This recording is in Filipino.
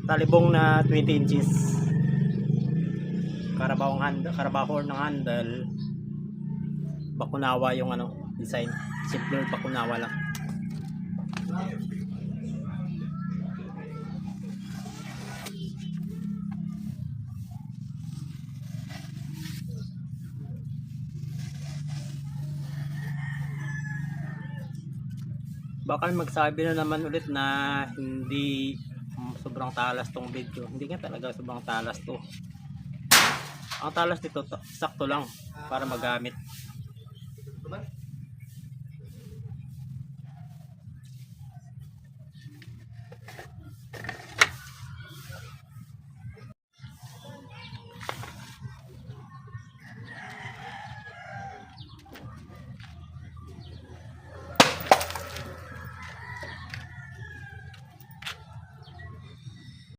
talibong na 20 inches. Carabao horn ng handle. Bakunawa yung ano, design. Simple bakunawa lang. Baka magsabi na naman ulit na hindi sobrang talas tong video. Hindi nga talaga sobrang talas to. Ang talas nito sakto lang para magamit.